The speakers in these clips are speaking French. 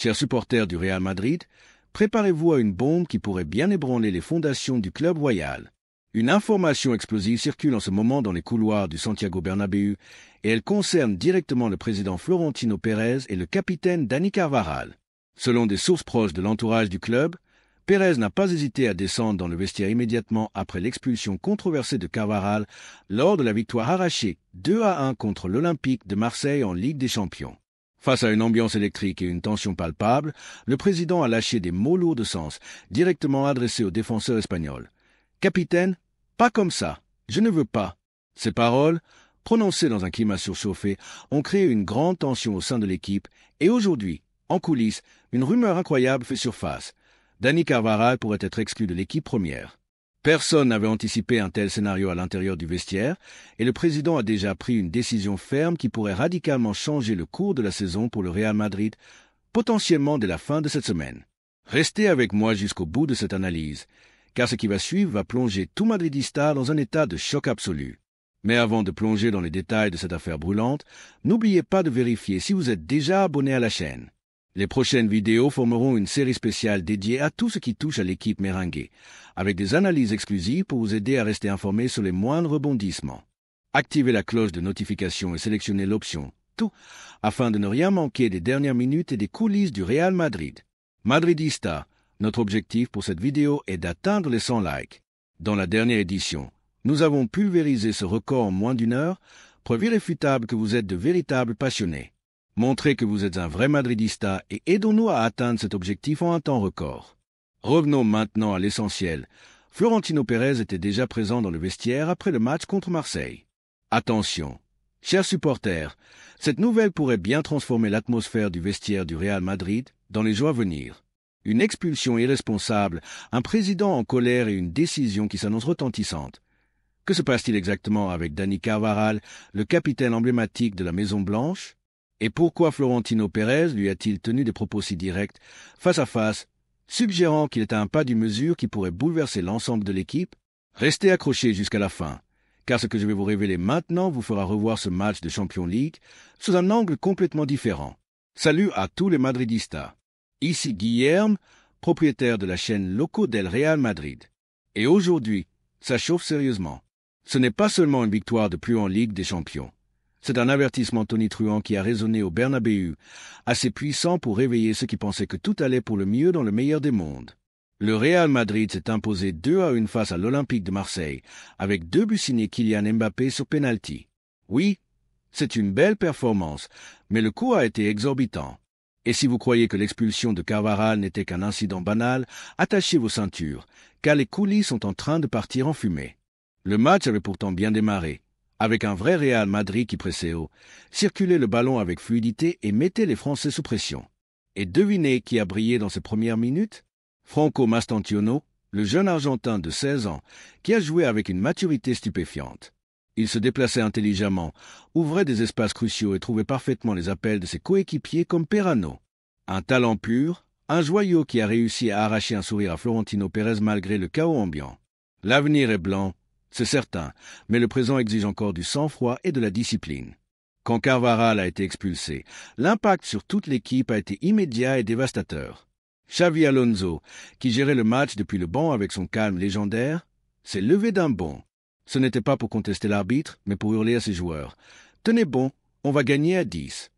Chers supporters du Real Madrid, préparez-vous à une bombe qui pourrait bien ébranler les fondations du club royal. Une information explosive circule en ce moment dans les couloirs du Santiago Bernabéu et elle concerne directement le président Florentino Pérez et le capitaine Dani Carvajal. Selon des sources proches de l'entourage du club, Pérez n'a pas hésité à descendre dans le vestiaire immédiatement après l'expulsion controversée de Carvajal lors de la victoire arrachée 2-1 contre l'Olympique de Marseille en Ligue des Champions. Face à une ambiance électrique et une tension palpable, le président a lâché des mots lourds de sens, directement adressés au défenseur espagnol. « Capitaine, pas comme ça, je ne veux pas ». Ces paroles, prononcées dans un climat surchauffé, ont créé une grande tension au sein de l'équipe et aujourd'hui, en coulisses, une rumeur incroyable fait surface. Dani Carvajal pourrait être exclu de l'équipe première. Personne n'avait anticipé un tel scénario à l'intérieur du vestiaire et le président a déjà pris une décision ferme qui pourrait radicalement changer le cours de la saison pour le Real Madrid, potentiellement dès la fin de cette semaine. Restez avec moi jusqu'au bout de cette analyse, car ce qui va suivre va plonger tout madridista dans un état de choc absolu. Mais avant de plonger dans les détails de cette affaire brûlante, n'oubliez pas de vérifier si vous êtes déjà abonné à la chaîne. Les prochaines vidéos formeront une série spéciale dédiée à tout ce qui touche à l'équipe merengue, avec des analyses exclusives pour vous aider à rester informé sur les moindres rebondissements. Activez la cloche de notification et sélectionnez l'option « Tout » afin de ne rien manquer des dernières minutes et des coulisses du Real Madrid. Madridista, notre objectif pour cette vidéo est d'atteindre les 100 likes. Dans la dernière édition, nous avons pulvérisé ce record en moins d'une heure, preuve irréfutable que vous êtes de véritables passionnés. Montrez que vous êtes un vrai madridista et aidons-nous à atteindre cet objectif en un temps record. Revenons maintenant à l'essentiel. Florentino Pérez était déjà présent dans le vestiaire après le match contre Marseille. Attention, chers supporters, cette nouvelle pourrait bien transformer l'atmosphère du vestiaire du Real Madrid dans les jours à venir. Une expulsion irresponsable, un président en colère et une décision qui s'annonce retentissante. Que se passe-t-il exactement avec Dani Carvajal, le capitaine emblématique de la Maison-Blanche? Et pourquoi Florentino Pérez lui a-t-il tenu des propos si directs, face à face, suggérant qu'il était à un pas d'une mesure qui pourrait bouleverser l'ensemble de l'équipe? Restez accrochés jusqu'à la fin, car ce que je vais vous révéler maintenant vous fera revoir ce match de Champions League sous un angle complètement différent. Salut à tous les madridistas. Ici Guilherme, propriétaire de la chaîne Loco del Real Madrid. Et aujourd'hui, ça chauffe sérieusement. Ce n'est pas seulement une victoire de plus en Ligue des Champions. C'est un avertissement tonitruant qui a résonné au Bernabéu, assez puissant pour réveiller ceux qui pensaient que tout allait pour le mieux dans le meilleur des mondes. Le Real Madrid s'est imposé 2-1 face à l'Olympique de Marseille, avec 2 buts signés Kylian Mbappé sur penalty. Oui, c'est une belle performance, mais le coût a été exorbitant. Et si vous croyez que l'expulsion de Carvajal n'était qu'un incident banal, attachez vos ceintures, car les coulisses sont en train de partir en fumée. Le match avait pourtant bien démarré. Avec un vrai Real Madrid qui pressait haut, circulait le ballon avec fluidité et mettait les Français sous pression. Et devinez qui a brillé dans ses premières minutes? Franco Mastantuono, le jeune Argentin de 16 ans, qui a joué avec une maturité stupéfiante. Il se déplaçait intelligemment, ouvrait des espaces cruciaux et trouvait parfaitement les appels de ses coéquipiers comme Perrano. Un talent pur, un joyau qui a réussi à arracher un sourire à Florentino Pérez malgré le chaos ambiant. L'avenir est blanc. C'est certain, mais le présent exige encore du sang-froid et de la discipline. Quand Carvajal a été expulsé, l'impact sur toute l'équipe a été immédiat et dévastateur. Xavi Alonso, qui gérait le match depuis le banc avec son calme légendaire, s'est levé d'un bond. Ce n'était pas pour contester l'arbitre, mais pour hurler à ses joueurs. « Tenez bon, on va gagner à 10 ».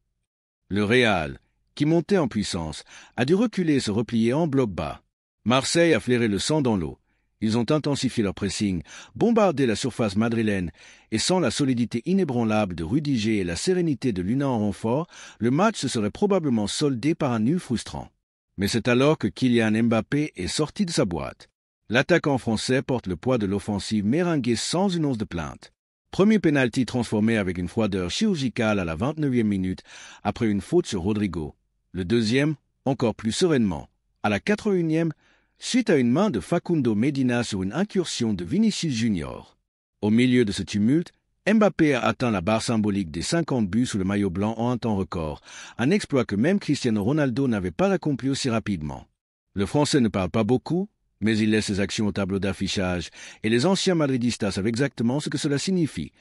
Le Real, qui montait en puissance, a dû reculer et se replier en bloc bas. Marseille a flairé le sang dans l'eau. Ils ont intensifié leur pressing, bombardé la surface madrilène, et sans la solidité inébranlable de Rudiger et la sérénité de Luna en renfort, le match se serait probablement soldé par un nul frustrant. Mais c'est alors que Kylian Mbappé est sorti de sa boîte. L'attaquant français porte le poids de l'offensive merengue sans une once de plainte. Premier pénalty transformé avec une froideur chirurgicale à la 29e minute, après une faute sur Rodrigo. Le deuxième, encore plus sereinement, à la 81e, suite à une main de Facundo Medina sur une incursion de Vinicius Junior. Au milieu de ce tumulte, Mbappé a atteint la barre symbolique des 50 buts sous le maillot blanc en un temps record, un exploit que même Cristiano Ronaldo n'avait pas accompli aussi rapidement. Le Français ne parle pas beaucoup, mais il laisse ses actions au tableau d'affichage, et les anciens madridistas savent exactement ce que cela signifie,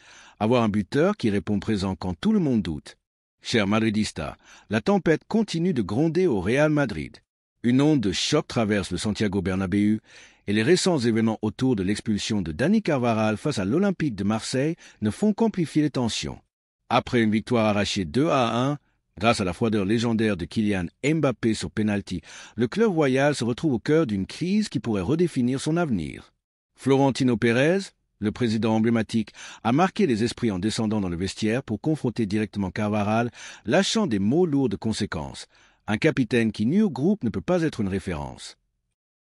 avoir un buteur qui répond présent quand tout le monde doute. Chers madridistas, la tempête continue de gronder au Real Madrid. Une onde de choc traverse le Santiago Bernabéu et les récents événements autour de l'expulsion de Dani Carvajal face à l'Olympique de Marseille ne font qu'amplifier les tensions. Après une victoire arrachée 2-1, grâce à la froideur légendaire de Kylian Mbappé sur penalty, le club royal se retrouve au cœur d'une crise qui pourrait redéfinir son avenir. Florentino Pérez, le président emblématique, a marqué les esprits en descendant dans le vestiaire pour confronter directement Carvajal, lâchant des mots lourds de conséquences. Un capitaine qui nuit au groupe ne peut pas être une référence.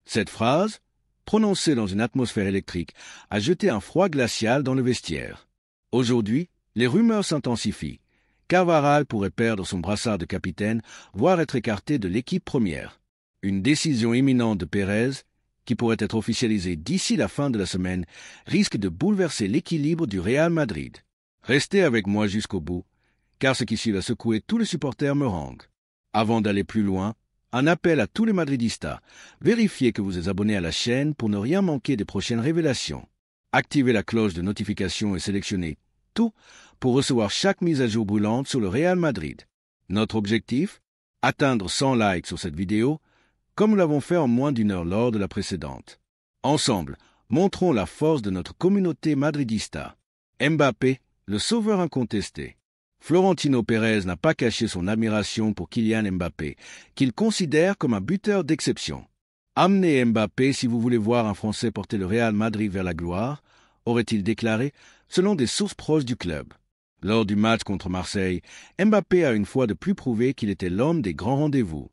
Cette phrase, prononcée dans une atmosphère électrique, a jeté un froid glacial dans le vestiaire. Aujourd'hui, les rumeurs s'intensifient. Carvajal pourrait perdre son brassard de capitaine, voire être écarté de l'équipe première. Une décision imminente de Pérez, qui pourrait être officialisée d'ici la fin de la semaine, risque de bouleverser l'équilibre du Real Madrid. Restez avec moi jusqu'au bout, car ce qui suit va secouer tous les supporters merengues. Avant d'aller plus loin, un appel à tous les madridistas. Vérifiez que vous êtes abonné à la chaîne pour ne rien manquer des prochaines révélations. Activez la cloche de notification et sélectionnez tout pour recevoir chaque mise à jour brûlante sur le Real Madrid. Notre objectif ? Atteindre 100 likes sur cette vidéo, comme nous l'avons fait en moins d'une heure lors de la précédente. Ensemble, montrons la force de notre communauté madridista. Mbappé, le sauveur incontesté. Florentino Pérez n'a pas caché son admiration pour Kylian Mbappé, qu'il considère comme un buteur d'exception. Amenez Mbappé si vous voulez voir un Français porter le Real Madrid vers la gloire, aurait-il déclaré, selon des sources proches du club. Lors du match contre Marseille, Mbappé a une fois de plus prouvé qu'il était l'homme des grands rendez-vous.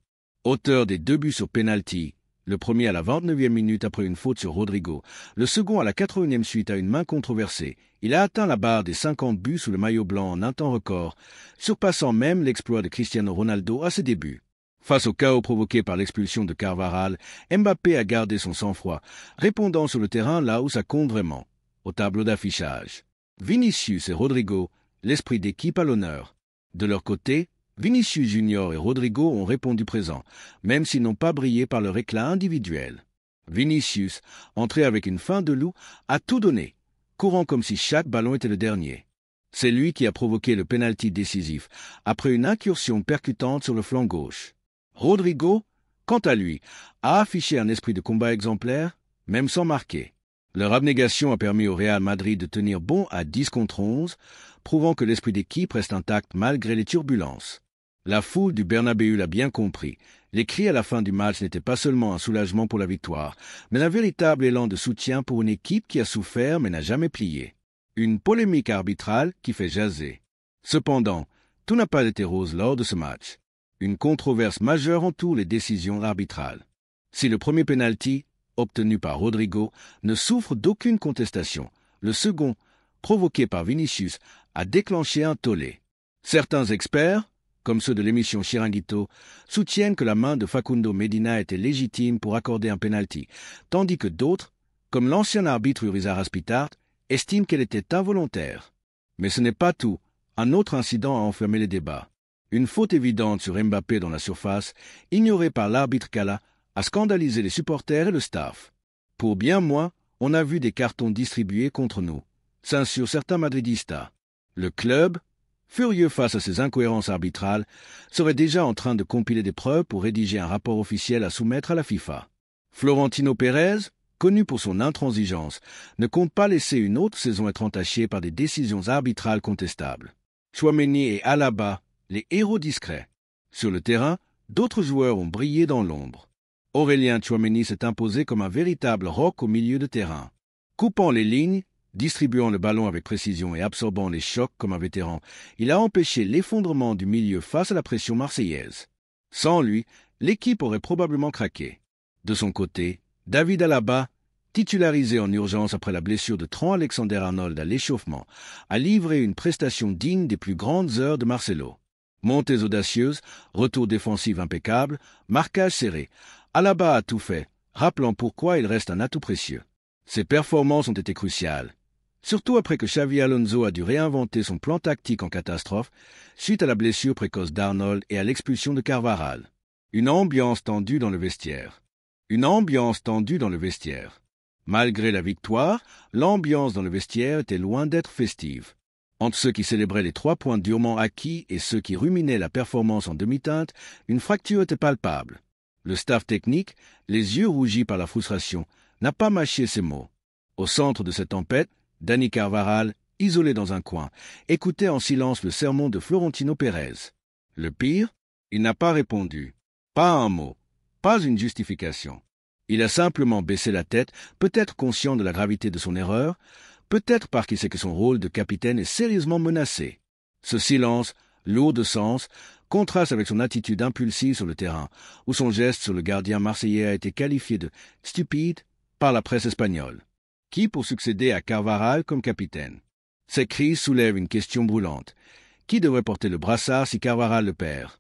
Auteur des 2 buts sur penalty, le premier à la 29e minute après une faute sur Rodrigo, le second à la 81e suite à une main controversée, il a atteint la barre des 50 buts sous le maillot blanc en un temps record, surpassant même l'exploit de Cristiano Ronaldo à ses débuts. Face au chaos provoqué par l'expulsion de Carvajal, Mbappé a gardé son sang-froid, répondant sur le terrain là où ça compte vraiment, au tableau d'affichage. Vinicius et Rodrigo, l'esprit d'équipe à l'honneur. De leur côté, Vinicius Junior et Rodrigo ont répondu présent, même s'ils n'ont pas brillé par leur éclat individuel. Vinicius, entré avec une faim de loup, a tout donné, courant comme si chaque ballon était le dernier. C'est lui qui a provoqué le pénalty décisif, après une incursion percutante sur le flanc gauche. Rodrigo, quant à lui, a affiché un esprit de combat exemplaire, même sans marquer. Leur abnégation a permis au Real Madrid de tenir bon à 10 contre 11, prouvant que l'esprit d'équipe reste intact malgré les turbulences. La foule du Bernabéu l'a bien compris. Les cris à la fin du match n'étaient pas seulement un soulagement pour la victoire, mais un véritable élan de soutien pour une équipe qui a souffert mais n'a jamais plié. Une polémique arbitrale qui fait jaser. Cependant, tout n'a pas été rose lors de ce match. Une controverse majeure entoure les décisions arbitrales. Si le premier penalty, obtenu par Rodrigo, ne souffre d'aucune contestation, le second, provoqué par Vinicius, a déclenché un tollé. Certains experts, comme ceux de l'émission Chiringuito, soutiennent que la main de Facundo Medina était légitime pour accorder un penalty, tandis que d'autres, comme l'ancien arbitre Urizar Aspitart, estiment qu'elle était involontaire. Mais ce n'est pas tout. Un autre incident a enfermé les débats. Une faute évidente sur Mbappé dans la surface, ignorée par l'arbitre Kala, a scandalisé les supporters et le staff. Pour bien moins, on a vu des cartons distribués contre nous, censurent certains madridistas. Le club, furieux face à ces incohérences arbitrales, serait déjà en train de compiler des preuves pour rédiger un rapport officiel à soumettre à la FIFA. Florentino Pérez, connu pour son intransigeance, ne compte pas laisser une autre saison être entachée par des décisions arbitrales contestables. Tchouaméni et Alaba, les héros discrets. Sur le terrain, d'autres joueurs ont brillé dans l'ombre. Aurélien Tchouaméni s'est imposé comme un véritable roc au milieu de terrain. Coupant les lignes, distribuant le ballon avec précision et absorbant les chocs comme un vétéran, il a empêché l'effondrement du milieu face à la pression marseillaise. Sans lui, l'équipe aurait probablement craqué. De son côté, David Alaba, titularisé en urgence après la blessure de Trent Alexander-Arnold à l'échauffement, a livré une prestation digne des plus grandes heures de Marcelo. Montées audacieuses, retour défensif impeccable, marquage serré. Alaba a tout fait, rappelant pourquoi il reste un atout précieux. Ses performances ont été cruciales, surtout après que Xavi Alonso a dû réinventer son plan tactique en catastrophe suite à la blessure précoce d'Arnold et à l'expulsion de Carvajal. Une ambiance tendue dans le vestiaire. Malgré la victoire, l'ambiance dans le vestiaire était loin d'être festive. Entre ceux qui célébraient les 3 points durement acquis et ceux qui ruminaient la performance en demi-teinte, une fracture était palpable. Le staff technique, les yeux rougis par la frustration, n'a pas mâché ses mots. Au centre de cette tempête, Dani Carvajal, isolé dans un coin, écoutait en silence le sermon de Florentino Pérez. Le pire, il n'a pas répondu. Pas un mot, pas une justification. Il a simplement baissé la tête, peut-être conscient de la gravité de son erreur, peut-être parce qu'il sait que son rôle de capitaine est sérieusement menacé. Ce silence, lourd de sens, contraste avec son attitude impulsive sur le terrain, où son geste sur le gardien marseillais a été qualifié de « stupide » par la presse espagnole. Qui pour succéder à Carvajal comme capitaine? Ces crises soulèvent une question brûlante. Qui devrait porter le brassard si Carvajal le perd?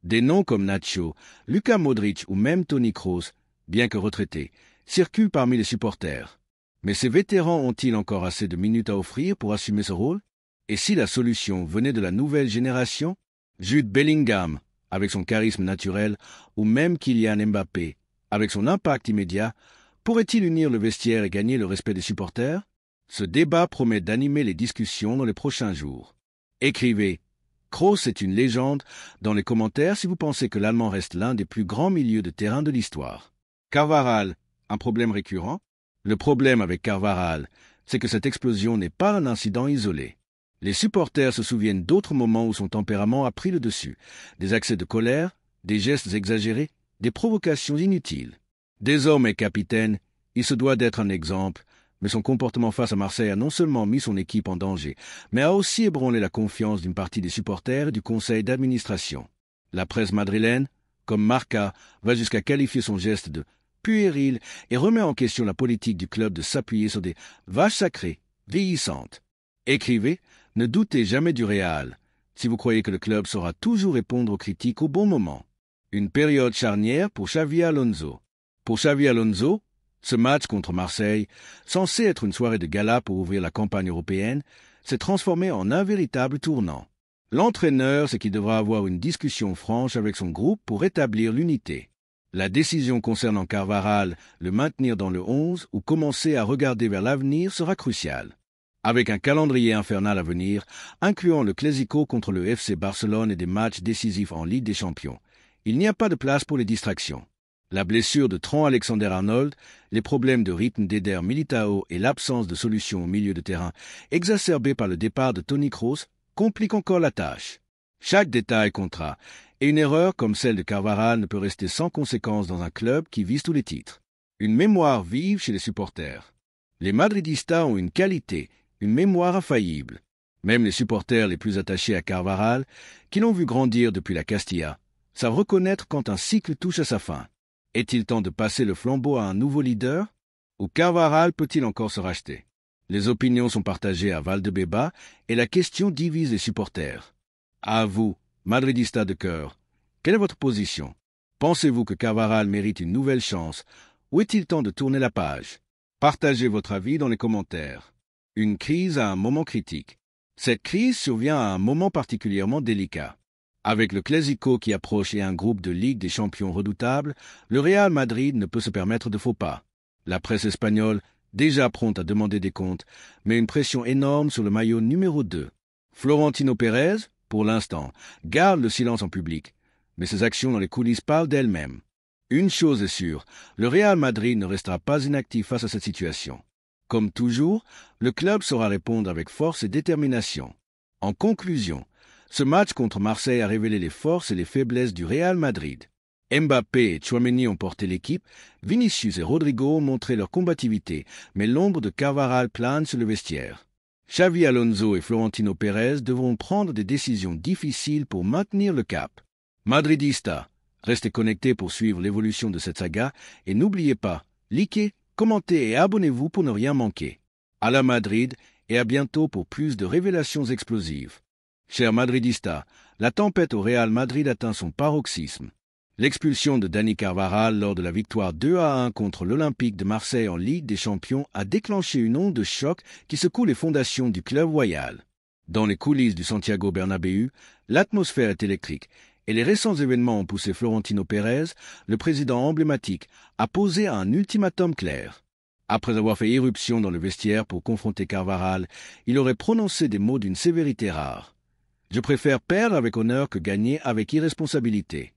Des noms comme Nacho, Luka Modric ou même Toni Kroos, bien que retraités, circulent parmi les supporters. Mais ces vétérans ont-ils encore assez de minutes à offrir pour assumer ce rôle? Et si la solution venait de la nouvelle génération? Jude Bellingham, avec son charisme naturel, ou même Kylian Mbappé, avec son impact immédiat, pourrait-il unir le vestiaire et gagner le respect des supporters? Ce débat promet d'animer les discussions dans les prochains jours. Écrivez « Kroos est une légende » dans les commentaires si vous pensez que l'Allemand reste l'un des plus grands milieux de terrain de l'histoire. Carvajal, un problème récurrent? Le problème avec Carvajal, c'est que cette explosion n'est pas un incident isolé. Les supporters se souviennent d'autres moments où son tempérament a pris le dessus, des accès de colère, des gestes exagérés, des provocations inutiles. Désormais capitaine, il se doit d'être un exemple, mais son comportement face à Marseille a non seulement mis son équipe en danger, mais a aussi ébranlé la confiance d'une partie des supporters et du conseil d'administration. La presse madrilène, comme Marca, va jusqu'à qualifier son geste de puéril et remet en question la politique du club de s'appuyer sur des vaches sacrées, vieillissantes. Écrivez, ne doutez jamais du Real, si vous croyez que le club saura toujours répondre aux critiques au bon moment. Une période charnière pour Xavi Alonso. Pour Xavi Alonso, ce match contre Marseille, censé être une soirée de gala pour ouvrir la campagne européenne, s'est transformé en un véritable tournant. L'entraîneur sait qu'il devra avoir une discussion franche avec son groupe pour rétablir l'unité. La décision concernant Carvajal, le maintenir dans le 11 ou commencer à regarder vers l'avenir sera cruciale. Avec un calendrier infernal à venir, incluant le Clásico contre le FC Barcelone et des matchs décisifs en Ligue des Champions, il n'y a pas de place pour les distractions. La blessure de Trent Alexander-Arnold, les problèmes de rythme d'Eder Militao et l'absence de solution au milieu de terrain, exacerbés par le départ de Toni Kroos, compliquent encore la tâche. Chaque détail comptera, et une erreur comme celle de Carvajal ne peut rester sans conséquence dans un club qui vise tous les titres. Une mémoire vive chez les supporters. Les Madridistas ont une qualité, une mémoire infaillible. Même les supporters les plus attachés à Carvajal, qui l'ont vu grandir depuis la Castilla, savent reconnaître quand un cycle touche à sa fin. Est-il temps de passer le flambeau à un nouveau leader? Ou Carvajal peut-il encore se racheter? Les opinions sont partagées à Valdebeba et la question divise les supporters. À vous, Madridistas de cœur, quelle est votre position? Pensez-vous que Carvajal mérite une nouvelle chance ou est-il temps de tourner la page? Partagez votre avis dans les commentaires. Une crise à un moment critique. Cette crise survient à un moment particulièrement délicat. Avec le Clásico qui approche et un groupe de Ligue des Champions redoutable, le Real Madrid ne peut se permettre de faux pas. La presse espagnole, déjà prompte à demander des comptes, met une pression énorme sur le maillot numéro 2. Florentino Pérez, pour l'instant, garde le silence en public, mais ses actions dans les coulisses parlent d'elles-mêmes. Une chose est sûre, le Real Madrid ne restera pas inactif face à cette situation. Comme toujours, le club saura répondre avec force et détermination. En conclusion, ce match contre Marseille a révélé les forces et les faiblesses du Real Madrid. Mbappé et Tchouaméni ont porté l'équipe, Vinicius et Rodrigo ont montré leur combativité, mais l'ombre de Carvajal plane sur le vestiaire. Xavi Alonso et Florentino Pérez devront prendre des décisions difficiles pour maintenir le cap. Madridista, restez connectés pour suivre l'évolution de cette saga et n'oubliez pas, likez, commentez et abonnez-vous pour ne rien manquer. À la Madrid et à bientôt pour plus de révélations explosives. Chers Madridistas, la tempête au Real Madrid atteint son paroxysme. L'expulsion de Dani Carvajal lors de la victoire 2-1 contre l'Olympique de Marseille en Ligue des Champions a déclenché une onde de choc qui secoue les fondations du club royal. Dans les coulisses du Santiago Bernabéu, l'atmosphère est électrique et les récents événements ont poussé Florentino Pérez, le président emblématique, à poser un ultimatum clair. Après avoir fait irruption dans le vestiaire pour confronter Carvajal, il aurait prononcé des mots d'une sévérité rare. « Je préfère perdre avec honneur que gagner avec irresponsabilité. »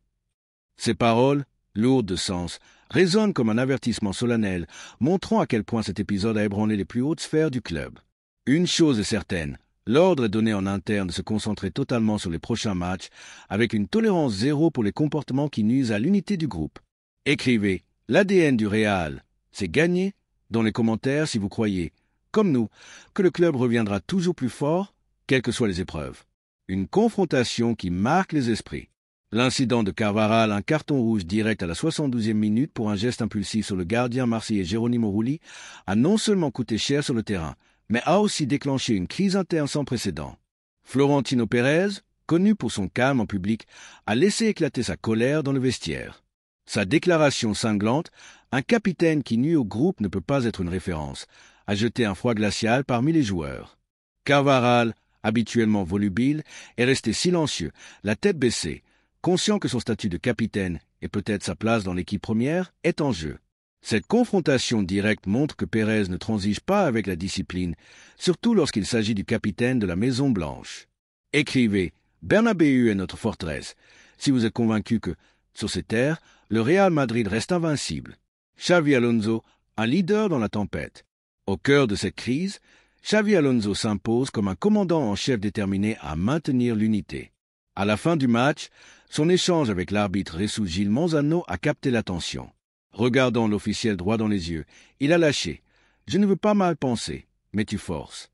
Ces paroles, lourdes de sens, résonnent comme un avertissement solennel, montrant à quel point cet épisode a ébranlé les plus hautes sphères du club. Une chose est certaine, l'ordre est donné en interne de se concentrer totalement sur les prochains matchs, avec une tolérance zéro pour les comportements qui nuisent à l'unité du groupe. Écrivez « L'ADN du Real, c'est gagner » dans les commentaires si vous croyez, comme nous, que le club reviendra toujours plus fort, quelles que soient les épreuves. Une confrontation qui marque les esprits. L'incident de Carvajal, un carton rouge direct à la 72e minute pour un geste impulsif sur le gardien marseillais Geronimo Rulli, a non seulement coûté cher sur le terrain, mais a aussi déclenché une crise interne sans précédent. Florentino Pérez, connu pour son calme en public, a laissé éclater sa colère dans le vestiaire. Sa déclaration cinglante, un capitaine qui nuit au groupe ne peut pas être une référence, a jeté un froid glacial parmi les joueurs. Carvajal, habituellement volubile, est resté silencieux, la tête baissée, conscient que son statut de capitaine et peut-être sa place dans l'équipe première est en jeu. Cette confrontation directe montre que Pérez ne transige pas avec la discipline, surtout lorsqu'il s'agit du capitaine de la Maison Blanche. Écrivez « Bernabéu est notre forteresse » si vous êtes convaincu que, sur ces terres, le Real Madrid reste invincible. Xavi Alonso, un leader dans la tempête. Au cœur de cette crise, Xavi Alonso s'impose comme un commandant en chef déterminé à maintenir l'unité. À la fin du match, son échange avec l'arbitre Jesus Gil Manzano a capté l'attention. Regardant l'officiel droit dans les yeux, il a lâché « Je ne veux pas mal penser, mais tu forces ».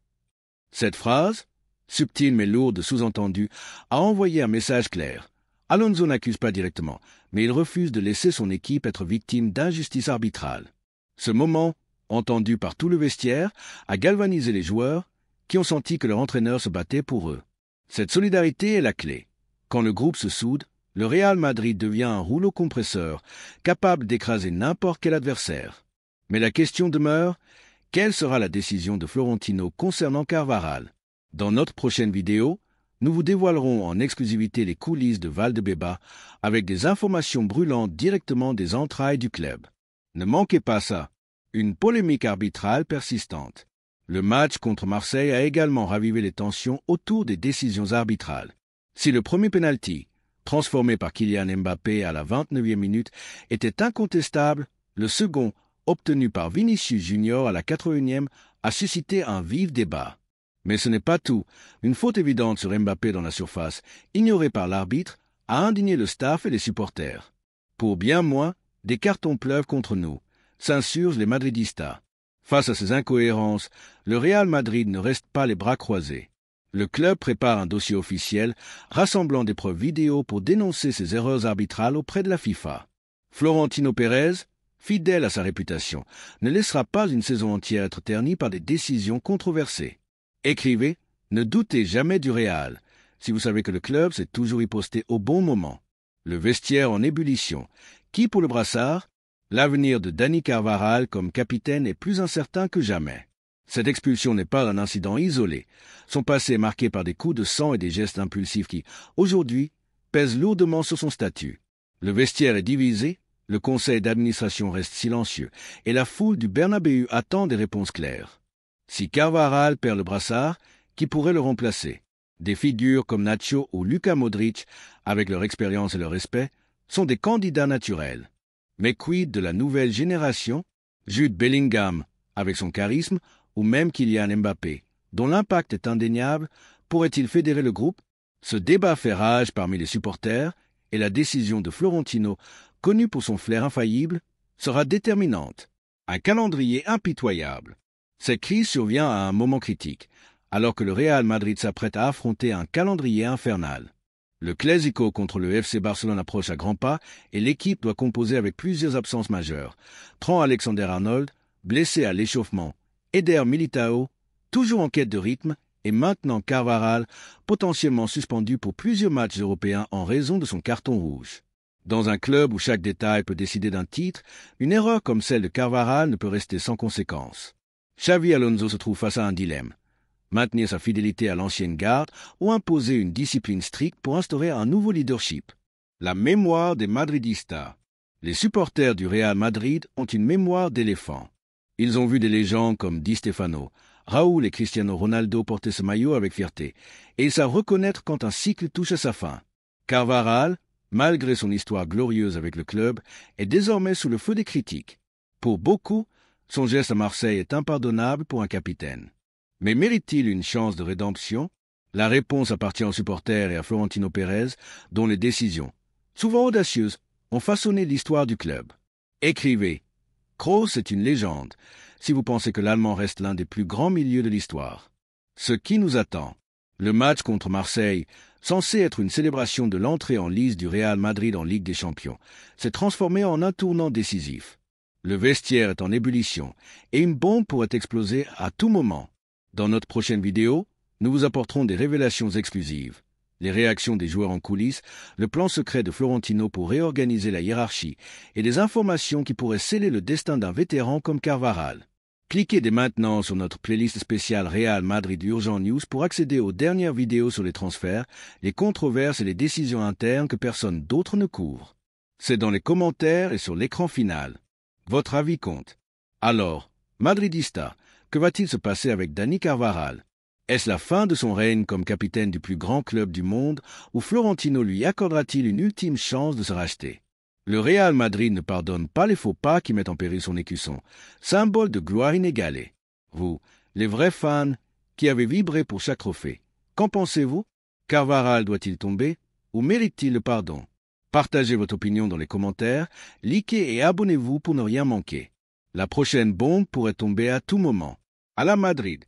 Cette phrase, subtile mais lourde de sous-entendu, a envoyé un message clair. Alonso n'accuse pas directement, mais il refuse de laisser son équipe être victime d'injustice arbitrale. Ce moment, entendu par tout le vestiaire, a galvanisé les joueurs qui ont senti que leur entraîneur se battait pour eux. Cette solidarité est la clé. Quand le groupe se soude, le Real Madrid devient un rouleau compresseur, capable d'écraser n'importe quel adversaire. Mais la question demeure, quelle sera la décision de Florentino concernant Carvajal? Dans notre prochaine vidéo, nous vous dévoilerons en exclusivité les coulisses de Valdebeba avec des informations brûlantes directement des entrailles du club. Ne manquez pas ça, une polémique arbitrale persistante. Le match contre Marseille a également ravivé les tensions autour des décisions arbitrales. Si le premier penalty, transformé par Kylian Mbappé à la 29e minute, était incontestable, le second, obtenu par Vinicius Junior à la 81e, a suscité un vif débat. Mais ce n'est pas tout. Une faute évidente sur Mbappé dans la surface, ignorée par l'arbitre, a indigné le staff et les supporters. Pour bien moins, des cartons pleuvent contre nous, s'insurgent les madridistas. Face à ces incohérences, le Real Madrid ne reste pas les bras croisés. Le club prépare un dossier officiel rassemblant des preuves vidéo pour dénoncer ces erreurs arbitrales auprès de la FIFA. Florentino Pérez, fidèle à sa réputation, ne laissera pas une saison entière être ternie par des décisions controversées. Écrivez « Ne doutez jamais du Real » si vous savez que le club s'est toujours riposté au bon moment. Le vestiaire en ébullition. Qui pour le brassard? L'avenir de Dani Carvajal comme capitaine est plus incertain que jamais. Cette expulsion n'est pas un incident isolé. Son passé est marqué par des coups de sang et des gestes impulsifs qui, aujourd'hui, pèsent lourdement sur son statut. Le vestiaire est divisé, le conseil d'administration reste silencieux, et la foule du Bernabéu attend des réponses claires. Si Carvajal perd le brassard, qui pourrait le remplacer? Des figures comme Nacho ou Luka Modric, avec leur expérience et leur respect, sont des candidats naturels. Mais quid de la nouvelle génération? Jude Bellingham, avec son charisme, ou même Kylian Mbappé, dont l'impact est indéniable, pourrait-il fédérer le groupe? Ce débat fait rage parmi les supporters, et la décision de Florentino, connu pour son flair infaillible, sera déterminante. Un calendrier impitoyable. Cette crise survient à un moment critique, alors que le Real Madrid s'apprête à affronter un calendrier infernal. Le Clásico contre le FC Barcelone approche à grands pas et l'équipe doit composer avec plusieurs absences majeures. Trent Alexander-Arnold, blessé à l'échauffement, Eder Militao, toujours en quête de rythme, et maintenant Carvajal, potentiellement suspendu pour plusieurs matchs européens en raison de son carton rouge. Dans un club où chaque détail peut décider d'un titre, une erreur comme celle de Carvajal ne peut rester sans conséquence. Xavi Alonso se trouve face à un dilemme. Maintenir sa fidélité à l'ancienne garde ou imposer une discipline stricte pour instaurer un nouveau leadership. La mémoire des madridistas. Les supporters du Real Madrid ont une mémoire d'éléphant. Ils ont vu des légendes comme Di Stefano, Raoul et Cristiano Ronaldo porter ce maillot avec fierté, et ils savent reconnaître quand un cycle touche à sa fin. Carvajal, malgré son histoire glorieuse avec le club, est désormais sous le feu des critiques. Pour beaucoup, son geste à Marseille est impardonnable pour un capitaine. Mais mérite-t-il une chance de rédemption? La réponse appartient aux supporters et à Florentino Pérez, dont les décisions, souvent audacieuses, ont façonné l'histoire du club. Écrivez. Kroos est une légende, si vous pensez que l'Allemand reste l'un des plus grands milieux de l'histoire. Ce qui nous attend. Le match contre Marseille, censé être une célébration de l'entrée en lice du Real Madrid en Ligue des Champions, s'est transformé en un tournant décisif. Le vestiaire est en ébullition et une bombe pourrait exploser à tout moment. Dans notre prochaine vidéo, nous vous apporterons des révélations exclusives, les réactions des joueurs en coulisses, le plan secret de Florentino pour réorganiser la hiérarchie et des informations qui pourraient sceller le destin d'un vétéran comme Carvajal. Cliquez dès maintenant sur notre playlist spéciale Real Madrid Urgent News pour accéder aux dernières vidéos sur les transferts, les controverses et les décisions internes que personne d'autre ne couvre. C'est dans les commentaires et sur l'écran final. Votre avis compte. Alors, Madridista, que va-t-il se passer avec Dani Carvajal? Est-ce la fin de son règne comme capitaine du plus grand club du monde ou Florentino lui accordera-t-il une ultime chance de se racheter? Le Real Madrid ne pardonne pas les faux pas qui mettent en péril son écusson, symbole de gloire inégalée. Vous, les vrais fans, qui avez vibré pour chaque trophée, qu'en pensez-vous? Carvajal doit-il tomber ou mérite-t-il le pardon? Partagez votre opinion dans les commentaires, likez et abonnez-vous pour ne rien manquer. La prochaine bombe pourrait tomber à tout moment. À la Madrid!